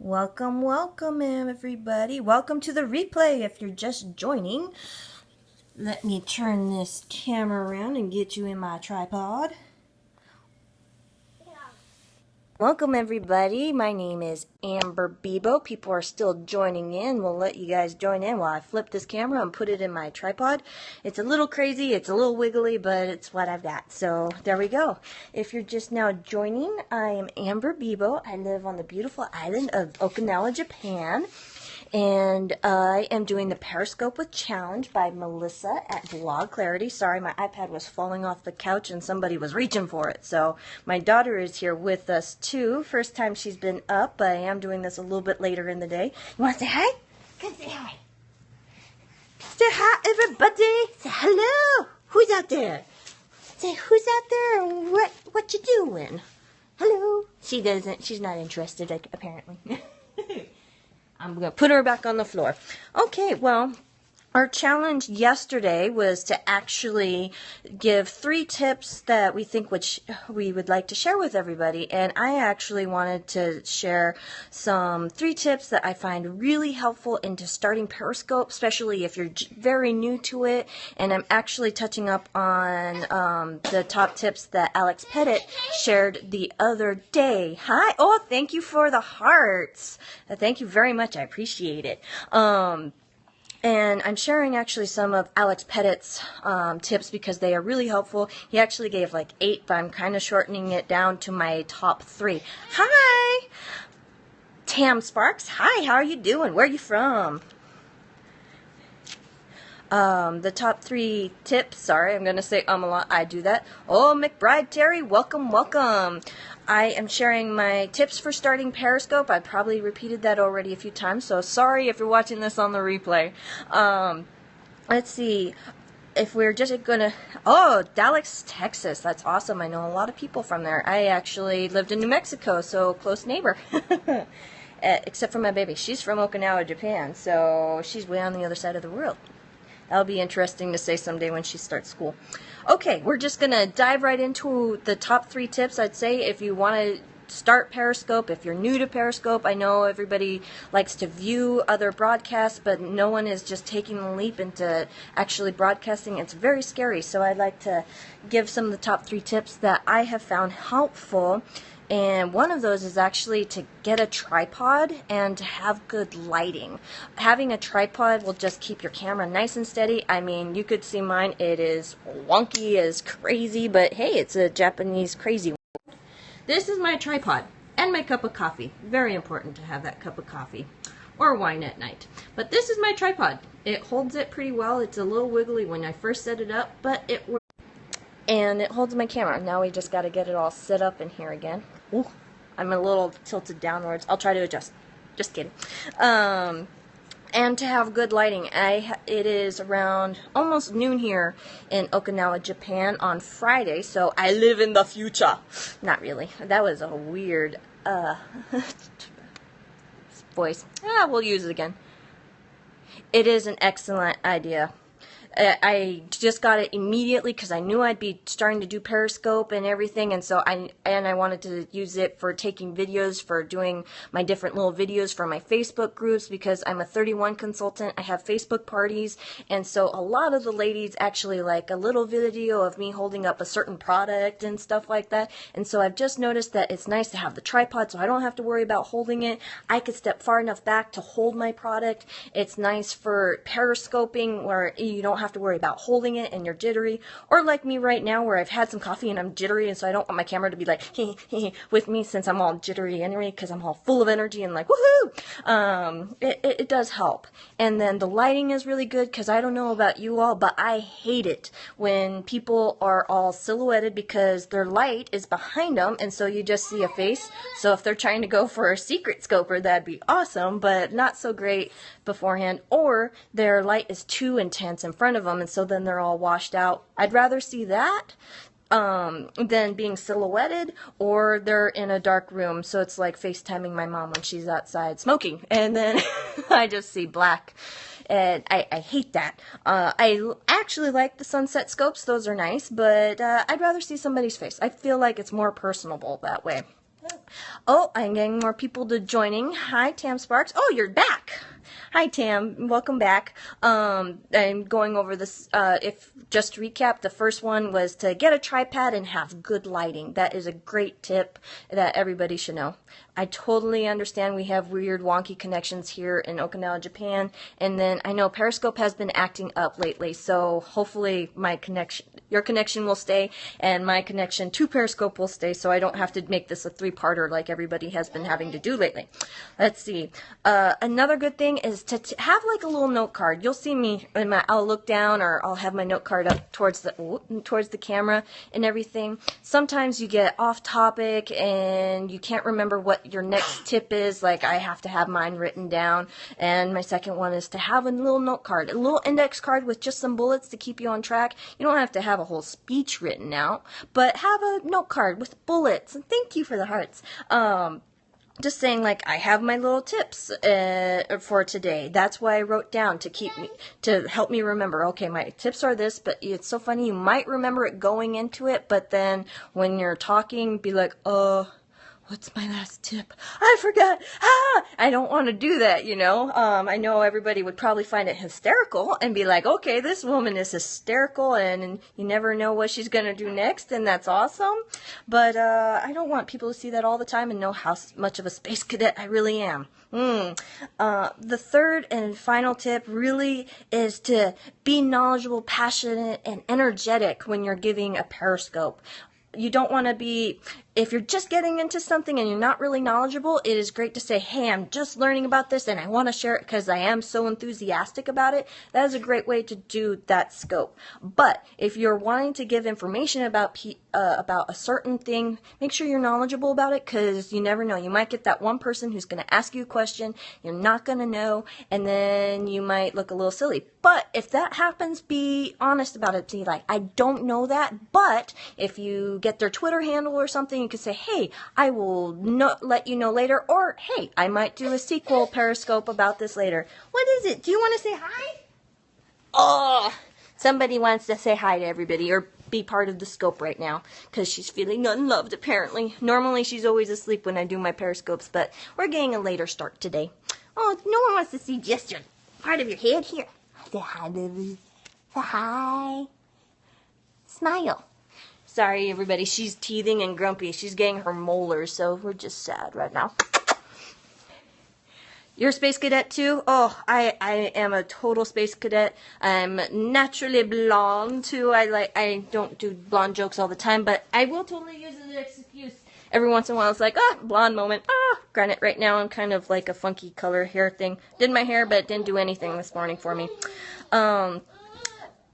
Welcome, welcome everybody. Welcome to the replay if you're just joining. Let me turn this camera around and get you in my tripod. Welcome everybody. My name is Amber Bebo. People are still joining in. We'll let you guys join in while I flip this camera and put it in my tripod. It's a little crazy, it's a little wiggly, but it's what I've got. So there we go. If you're just now joining, I am Amber Bebo. I live on the beautiful island of Okinawa, Japan. And I am doing the Periscope with Challenge by Melissa at Blog Clarity. Sorry, my iPad was falling off the couch and somebody was reaching for it. So my daughter is here with us too. First time she's been up, but I am doing this a little bit later in the day. You want to say hi? Come say hi. Say hi, everybody. Say hello. Who's out there? Say who's out there and what you doing? Hello. She doesn't. She's not interested, apparently. I'm going to put her back on the floor. Okay, well, our challenge yesterday was to actually give 3 tips that we think we would like to share with everybody. And I actually wanted to share 3 tips that I find really helpful into starting Periscope, especially if you're very new to it. And I'm actually touching up on the top tips that Alex Pettit shared the other day. Hi. Oh, thank you for the hearts. Thank you very much. I appreciate it. And I'm sharing actually some of Alex Pettit's tips because they are really helpful. He actually gave like 8, but I'm kind of shortening it down to my top 3. Hi! Tam Sparks, hi, how are you doing? Where are you from? The top 3 tips, sorry, I'm going to say a lot. I do that. Oh, McBride Terry, welcome, welcome. I am sharing my tips for starting Periscope. I probably repeated that already a few times, so sorry if you're watching this on the replay. Let's see. If we're just going to... Oh, Dallas, Texas. That's awesome. I know a lot of people from there. I actually lived in New Mexico, so close neighbor. Except for my baby. She's from Okinawa, Japan, so she's way on the other side of the world. That'll be interesting to say someday when she starts school. Okay, we're just going to dive right into the top 3 tips. I'd say if you want to start Periscope, if you're new to Periscope, I know everybody likes to view other broadcasts, but no one is just taking the leap into actually broadcasting. It's very scary, so I'd like to give some of the top 3 tips that I have found helpful. And one of those is actually to get a tripod and to have good lighting. Having a tripod will just keep your camera nice and steady. I mean, you could see mine. It is wonky as crazy, but hey, it's a Japanese crazy one. This is my tripod and my cup of coffee. Very important to have that cup of coffee or wine at night. But this is my tripod. It holds it pretty well. It's a little wiggly when I first set it up, but it works. And it holds my camera. Now we just got to get it all set up in here again. Ooh, I'm a little tilted downwards. I'll try to adjust. Just kidding. And to have good lighting. It is around almost noon here in Okinawa, Japan on Friday, so I live in the future. Not really. That was a weird voice. We'll use it again. It is an excellent idea. I just got it immediately because I knew I'd be starting to do Periscope and everything, and so I wanted to use it for taking videos, for doing my different little videos for my Facebook groups, because I'm a 31 consultant. I have Facebook parties, and so a lot of the ladies actually like a little video of me holding up a certain product and stuff like that. And so I've just noticed that it's nice to have the tripod so I don't have to worry about holding it. I could step far enough back to hold my product. It's nice for Periscoping where you don't have to worry about holding it and you're jittery, or like me right now where I've had some coffee and I'm jittery, and so I don't want my camera to be like with me since I'm all jittery anyway because I'm all full of energy and like woohoo. It does help. And then the lighting is really good because I don't know about you all, but I hate it when people are all silhouetted because their light is behind them, and so you just see a face. So if they're trying to go for a secret scoper, that'd be awesome, but not so great beforehand. Or their light is too intense in front of them, and so then they're all washed out. I'd rather see that than being silhouetted, or they're in a dark room, so it's like FaceTiming my mom when she's outside smoking, and then I just see black. And I hate that. I actually like the sunset scopes. Those are nice, but I'd rather see somebody's face. I feel like it's more personable that way. Oh, I'm getting more people to joining. Hi, Tam Sparks. Oh, you're back. Hi, Tam. Welcome back. I'm going over this. If just to recap, the first one was to get a tripod and have good lighting. That is a great tip that everybody should know. I totally understand we have weird, wonky connections here in Okinawa, Japan, and then I know Periscope has been acting up lately. So hopefully your connection will stay, and my connection to Periscope will stay. So I don't have to make this a three-parter like everybody has been having to do lately. Let's see. Another good thing is to have like a little note card. You'll see me, I'll look down, or I'll have my note card up towards the camera and everything. Sometimes you get off topic and you can't remember what your next tip is. Like I have to have mine written down. And my second one is to have a little note card, a little index card with just some bullets to keep you on track. You don't have to have a whole speech written out, but have a note card with bullets. And thank you for the hearts. Just saying, like, I have my little tips for today. That's why I wrote down to help me remember. Okay, my tips are this, but it's so funny. You might remember it going into it, but then when you're talking, be like, what's my last tip? I forgot. I don't want to do that, you know. I know everybody would probably find it hysterical and be like, okay, this woman is hysterical and you never know what she's going to do next, and that's awesome. But I don't want people to see that all the time and know how much of a space cadet I really am. The third and final tip really is to be knowledgeable, passionate, and energetic when you're giving a Periscope. You don't want to be, if you're just getting into something and you're not really knowledgeable, it is great to say, hey, I'm just learning about this and I want to share it because I am so enthusiastic about it. That is a great way to do that scope. But if you're wanting to give information about a certain thing, make sure you're knowledgeable about it, because you never know. You might get that one person who's going to ask you a question you're not going to know, and then you might look a little silly. But if that happens, be honest about it. Be like, I don't know that, but if you get their Twitter handle or something, you can say, hey, I will let you know later, or hey, I might do a sequel Periscope about this later. What is it? Do you want to say hi? Oh, somebody wants to say hi to everybody or be part of the scope right now because she's feeling unloved apparently. Normally she's always asleep when I do my Periscopes, but we're getting a later start today. Oh, no one wants to see just your part of your head here. Say hi, baby. Say hi. Smile. Sorry, everybody. She's teething and grumpy. She's getting her molars, so we're just sad right now. You're a space cadet too? Oh, I am a total space cadet. I'm naturally blonde too. I don't do blonde jokes all the time, but I will totally use it as an excuse. Every once in a while, it's like, blonde moment. Granted, right now I'm kind of like a funky color hair thing. Did my hair, but it didn't do anything this morning for me.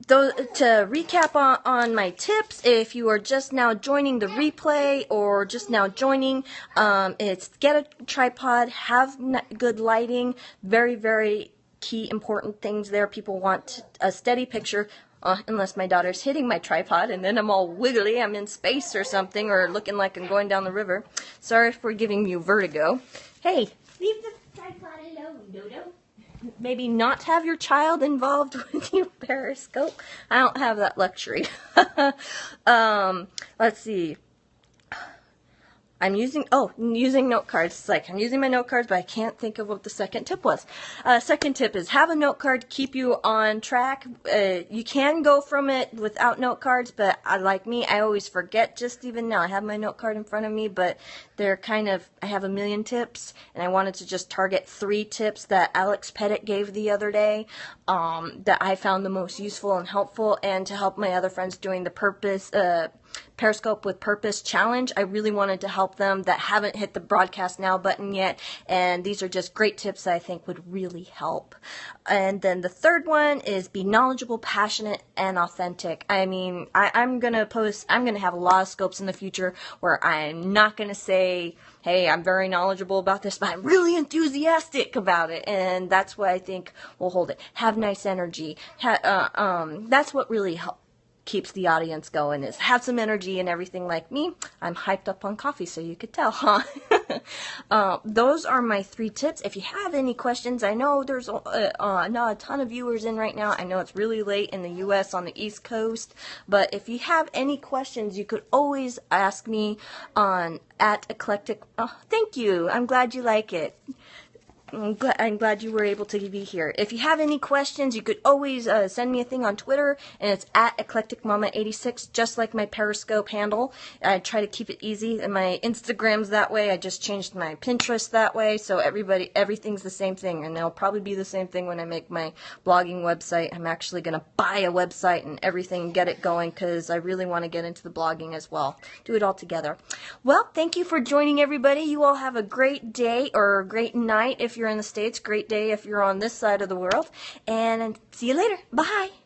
To recap on my tips, if you are just now joining the replay or just now joining, it's get a tripod, have good lighting, very, very key important things there. People want a steady picture, unless my daughter's hitting my tripod and then I'm all wiggly, I'm in space or something, or looking like I'm going down the river. Sorry for giving you vertigo. Hey, leave the tripod alone, Dodo. Maybe not have your child involved with your Periscope. I don't have that luxury. Let's see. I'm using note cards. It's like I'm using my note cards, but I can't think of what the second tip was. Second tip is have a note card to keep you on track. You can go from it without note cards, but like me, I always forget just even now. I have my note card in front of me, but they're I have a million tips, and I wanted to just target 3 tips that Alex Pettit gave the other day that I found the most useful and helpful, and to help my other friends doing the Periscope with Purpose challenge. I really wanted to help them that haven't hit the broadcast now button yet, and these are just great tips that I think would really help. And then the third one is be knowledgeable, passionate, and authentic. I mean, I'm gonna have a lot of scopes in the future where I'm not gonna say, hey, I'm very knowledgeable about this, but I'm really enthusiastic about it, and that's what I think will hold it. Have nice energy. That's what really keeps the audience going, is have some energy and everything. Like me, I'm hyped up on coffee, so you could tell, huh? Those are my 3 tips. If you have any questions, I know there's not a ton of viewers in right now. I know it's really late in the U.S. on the East Coast, but if you have any questions, you could always ask me on @eclectic. Oh, thank you. I'm glad you like it. I'm glad you were able to be here. If you have any questions, you could always send me a thing on Twitter, and it's @eclecticmama86, just like my Periscope handle. I try to keep it easy, and my Instagram's that way. I just changed my Pinterest that way, so everything's the same thing, and it'll probably be the same thing when I make my blogging website. I'm actually going to buy a website and everything and get it going, because I really want to get into the blogging as well. Do it all together. Well, thank you for joining, everybody. You all have a great day, or a great night if you're in the States. Great day if you're on this side of the world. And see you later. Bye.